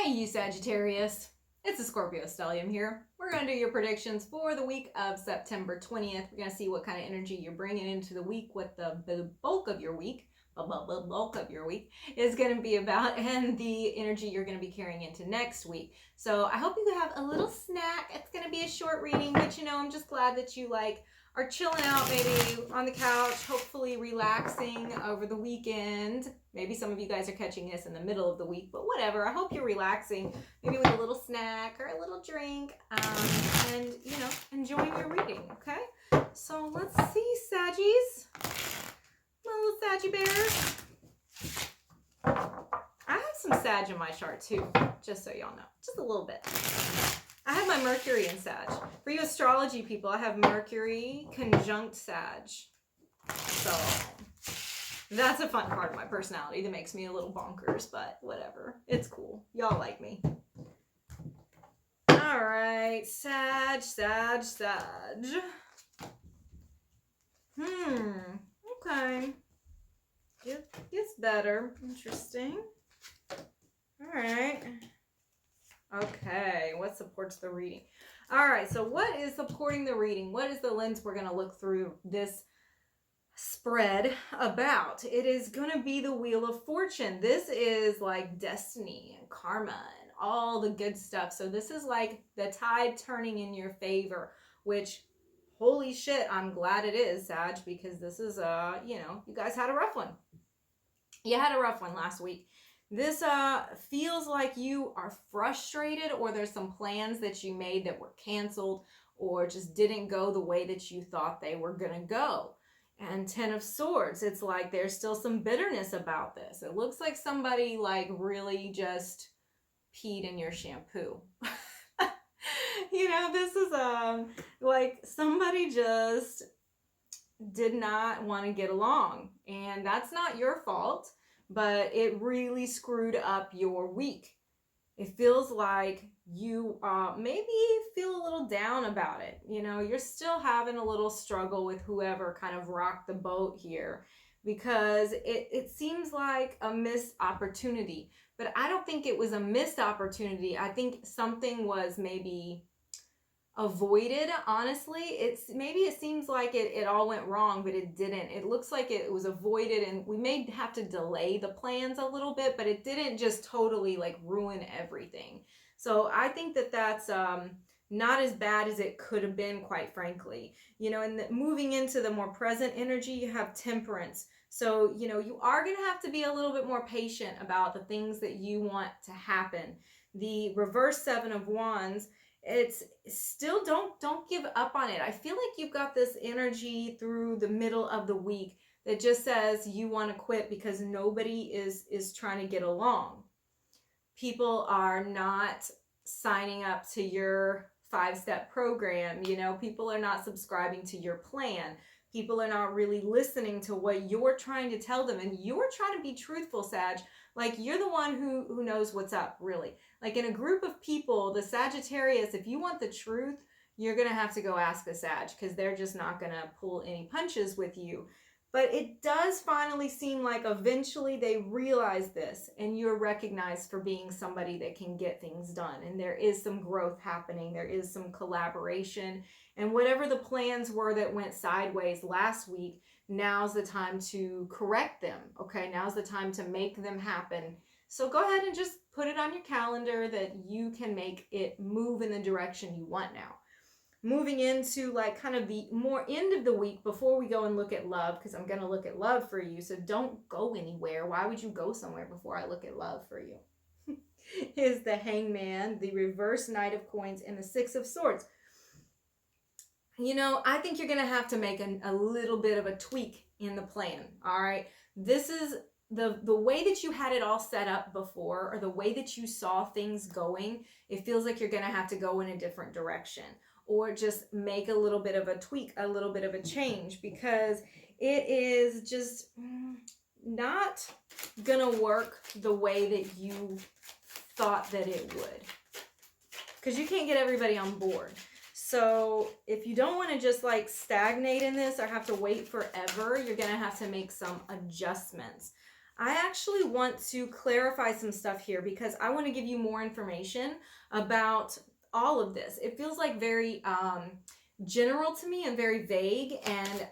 Hey, you Sagittarius. It's a Scorpio Stellium here. We're going to do your predictions for the week of September 20th. We're going to see what kind of energy you're bringing into the week, what the bulk of your week is going to be about, and the energy you're going to be carrying into next week. So I hope you have a little snack. It's going to be a short reading, but I'm just glad that you are chilling out, maybe on the couch, hopefully relaxing over the weekend. Maybe some of you guys are catching this in the middle of the week, but whatever. I hope you're relaxing, maybe with a little snack or a little drink, and enjoying your reading. Okay, so let's see, Saggies, little Saggy bears. I have some Sag in my chart too, just so y'all know, just a little bit. I have my Mercury in Sag. For you astrology people, I have Mercury conjunct Sag. So that's a fun part of my personality that makes me a little bonkers, but whatever. It's cool. Y'all like me. All right, Sag. Okay. Gets better. Interesting. All right. Okay, what supports the reading? All right, so what is supporting the reading? What is the lens we're going to look through this spread about? It is going to be the Wheel of Fortune. This is like destiny and karma and all the good stuff. So this is like the tide turning in your favor, which, holy shit, I'm glad it is, Sag, because this is, you guys had a rough one. You had a rough one last week. This feels like you are frustrated, or there's some plans that you made that were canceled or just didn't go the way that you thought they were going to go. And 10 of Swords, it's like there's still some bitterness about this. It looks like somebody really just peed in your shampoo. This is like somebody just did not want to get along, and that's not your fault. But it really screwed up your week. It feels like you maybe feel a little down about it. You're still having a little struggle with whoever kind of rocked the boat here, because it seems like a missed opportunity. But I don't think it was a missed opportunity. I think something was maybe avoided. Honestly, it seems like it all went wrong, but it didn't. It looks like it was avoided, and we may have to delay the plans a little bit, but it didn't just totally ruin everything. So I think that that's not as bad as it could have been, quite frankly. And moving into the more present energy, you have Temperance. So you are going to have to be a little bit more patient about the things that you want to happen. The reverse 7 of Wands, it's still, don't give up on it. I feel like you've got this energy through the middle of the week that just says you want to quit because nobody is trying to get along. People are not signing up to your 5-step program. People are not subscribing to your plan. People are not really listening to what you're trying to tell them, and you're trying to be truthful, Sag. You're the one who knows what's up, really. In a group of people, the Sagittarius, if you want the truth, you're going to have to go ask a Sag, because they're just not going to pull any punches with you. But it does finally seem like eventually they realize this, and you're recognized for being somebody that can get things done. And there is some growth happening. There is some collaboration. And whatever the plans were that went sideways last week, now's the time to correct them. Okay, now's the time to make them happen. So go ahead and just put it on your calendar that you can make it move in the direction you want now. Moving into kind of the more end of the week, before we go and look at love, because I'm going to look at love for you, so don't go anywhere. Why would you go somewhere before I look at love for you? Is the Hangman, the reverse Knight of Coins, and the 6 of Swords. I think you're going to have to make a little bit of a tweak in the plan, all right? This is the way that you had it all set up before, or the way that you saw things going. It feels like you're going to have to go in a different direction, or just make a little bit of a tweak, a little bit of a change, because it is just not going to work the way that you thought that it would, because you can't get everybody on board. So if you don't want to just stagnate in this or have to wait forever, you're going to have to make some adjustments. I actually want to clarify some stuff here because I want to give you more information about all of this. It feels like very general to me and very vague, and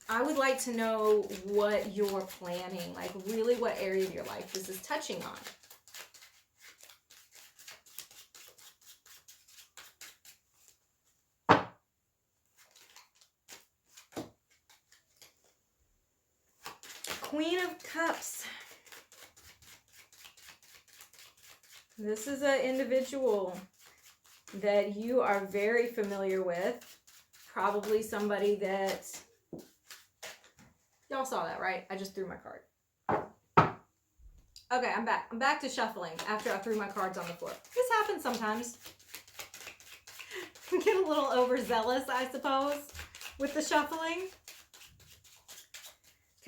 I would like to know what you're planning, like really what area of your life this is touching on. Queen of Cups. This is an individual that you are very familiar with. Probably somebody that, y'all saw that, right? I just threw my card. Okay, I'm back. I'm back to shuffling after I threw my cards on the floor. This happens sometimes. Get a little overzealous, I suppose, with the shuffling.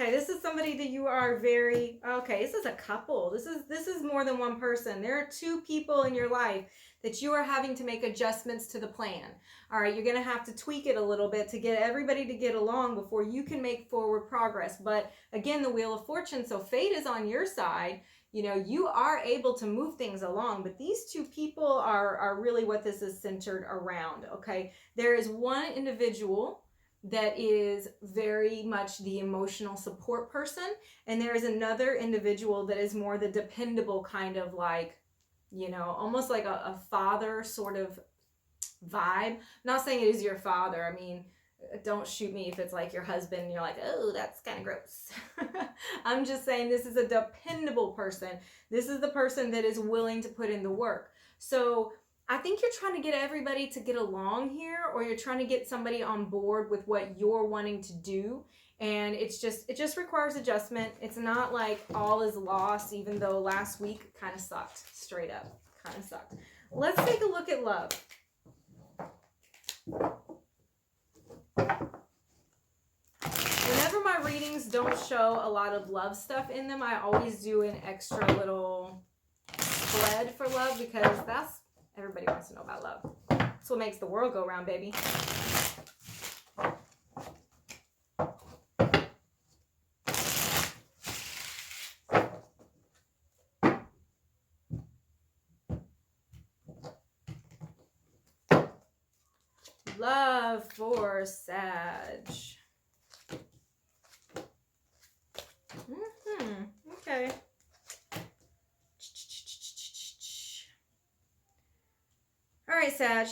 Okay, this is somebody that you are very, okay, this is a couple. This is more than one person. There are two people in your life that you are having to make adjustments to the plan. All right, you're going to have to tweak it a little bit to get everybody to get along before you can make forward progress. But again, the Wheel of Fortune, so fate is on your side. You know, you are able to move things along, but these two people are really what this is centered around, okay? There is one individual that is very much the emotional support person, and there is another individual that is more the dependable kind of, like, you know, almost like a father sort of vibe. I'm not saying it is your father. I mean, don't shoot me if it's like your husband and you're like, oh, that's kind of gross. I'm just saying this is a dependable person. This is the person that is willing to put in the work. So I think you're trying to get everybody to get along here, or you're trying to get somebody on board with what you're wanting to do. And it just requires adjustment. It's not like all is lost, even though last week kind of sucked. Straight up, kind of sucked. Let's take a look at love. Whenever my readings don't show a lot of love stuff in them, I always do an extra little spread for love, because that's, everybody wants to know about love. That's what makes the world go round, baby. Love for Sag. Okay. All right, Sag.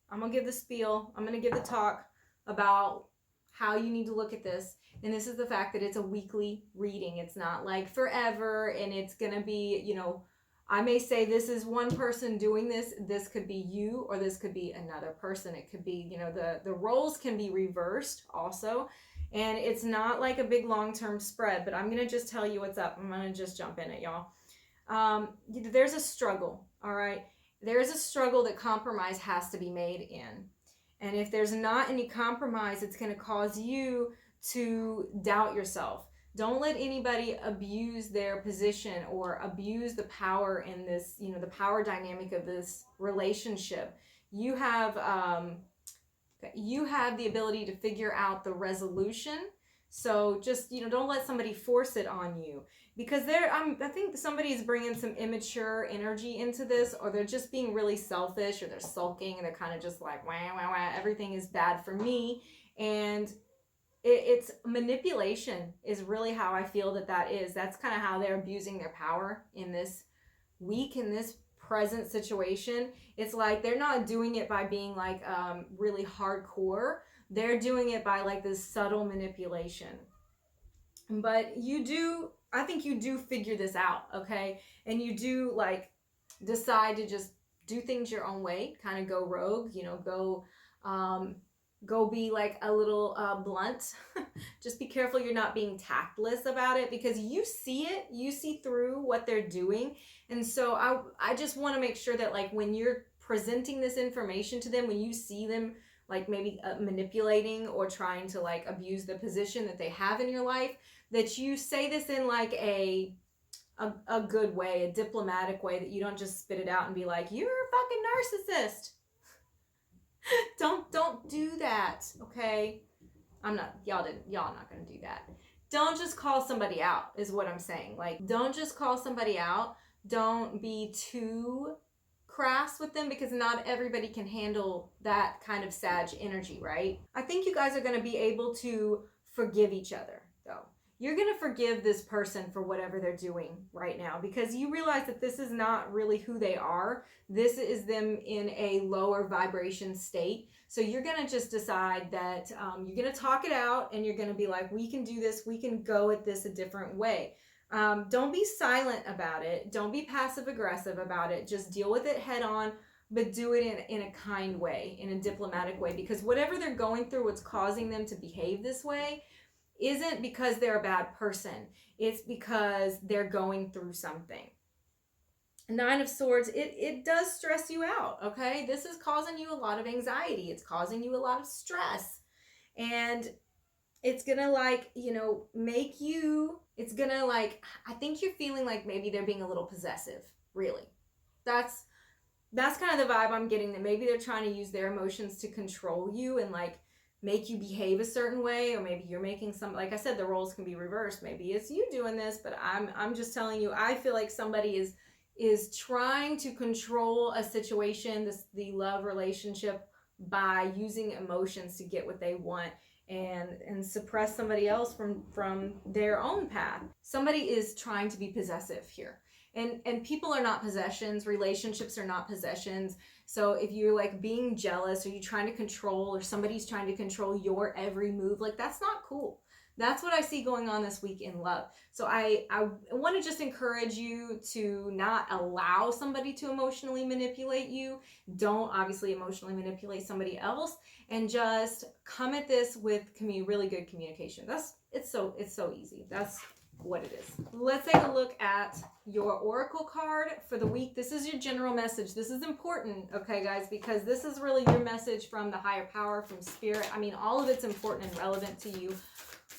I'm going to give the spiel. I'm going to give the talk about how you need to look at this. And this is the fact that it's a weekly reading. It's not like forever, and it's going to be, you know, I may say this is one person doing this. This could be you, or this could be another person. It could be, you know, the roles can be reversed also. And it's not like a big long-term spread, but I'm going to just tell you what's up. I'm going to just jump in it, y'all. There's a struggle, all right? There's a struggle that compromise has to be made in. And if there's not any compromise, it's going to cause you to doubt yourself. Don't let anybody abuse their position or abuse the power in this, you know, the power dynamic of this relationship. You have the ability to figure out the resolution. So just, you know, don't let somebody force it on you, because I think somebody is bringing some immature energy into this, or they're just being really selfish, or they're sulking and they're kind of just like, wah, wah, wah, everything is bad for me. And it's manipulation is really how I feel that is. That's kind of how they're abusing their power in this week, in this present situation. It's like they're not doing it by being like really hardcore. They're doing it by like this subtle manipulation. But I think you do figure this out, okay? And you do like decide to just do things your own way, kind of go rogue, you know, go be like a little blunt. Just be careful you're not being tactless about it, because you see through what they're doing. And so I just want to make sure that, like, when you're presenting this information to them, when you see them like maybe manipulating or trying to like abuse the position that they have in your life, that you say this in like a good way, a diplomatic way, that you don't just spit it out and be like, you're a fucking narcissist. Don't do that, okay? Y'all not gonna do that. don't just call somebody out is what I'm saying. Like, don't just call somebody out. Don't be too crass with them, because not everybody can handle that kind of Sag energy, right? I think you guys are going to be able to forgive each other, though. You're going to forgive this person for whatever they're doing right now, because you realize that this is not really who they are. This is them in a lower vibration state. So you're going to just decide that you're going to talk it out, and you're going to be like, we can do this. We can go at this a different way. Don't be silent about it. Don't be passive aggressive about it. Just deal with it head on, but do it in a kind way, in a diplomatic way, because whatever they're going through, what's causing them to behave this way, isn't because they're a bad person. It's because they're going through something. Nine of Swords, it does stress you out, okay? This is causing you a lot of anxiety. It's causing you a lot of stress. And it's gonna, like, you know, make you, it's gonna, like, I think you're feeling like maybe they're being a little possessive, really. That's kind of the vibe I'm getting, that maybe they're trying to use their emotions to control you and, like, make you behave a certain way, or maybe you're making some, like I said, the roles can be reversed. Maybe it's you doing this, but I'm just telling you, I feel like somebody is trying to control a situation, the love relationship, by using emotions to get what they want, and suppress somebody else from their own path. Somebody is trying to be possessive here. And people are not possessions. Relationships are not possessions. So if you're, like, being jealous, or you're trying to control, or somebody's trying to control your every move, like, that's not cool. That's what I see going on this week in love. So I want to just encourage you to not allow somebody to emotionally manipulate you. Don't obviously emotionally manipulate somebody else, and just come at this with really good communication. It's so easy. That's what it is. Let's take a look at your oracle card for the week. This is your general message. This is important, okay, guys, because this is really your message from the higher power, from spirit. I mean, all of it's important and relevant to you.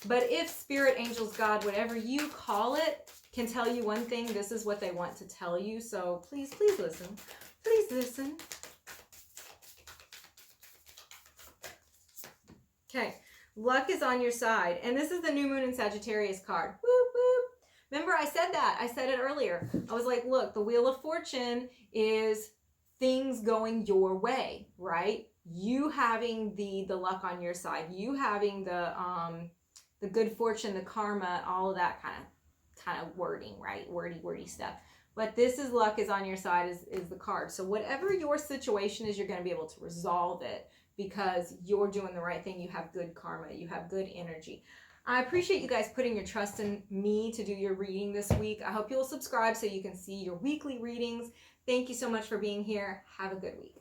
But if spirit, angels, God, whatever you call it, can tell you one thing, this is what they want to tell you. So please listen. Please listen. Okay. Luck is on your side. And this is the new moon in Sagittarius card. Whoop, whoop. Remember, I said that. I said it earlier. I was like, look, the Wheel of Fortune is things going your way, right? You having the luck on your side. You having the good fortune, the karma, all of that kind of wording, right? Wordy stuff. But this is luck is on your side is the card. So whatever your situation is, you're going to be able to resolve it, because you're doing the right thing. You have good karma. You have good energy. I appreciate you guys putting your trust in me to do your reading this week. I hope you'll subscribe so you can see your weekly readings. Thank you so much for being here. Have a good week.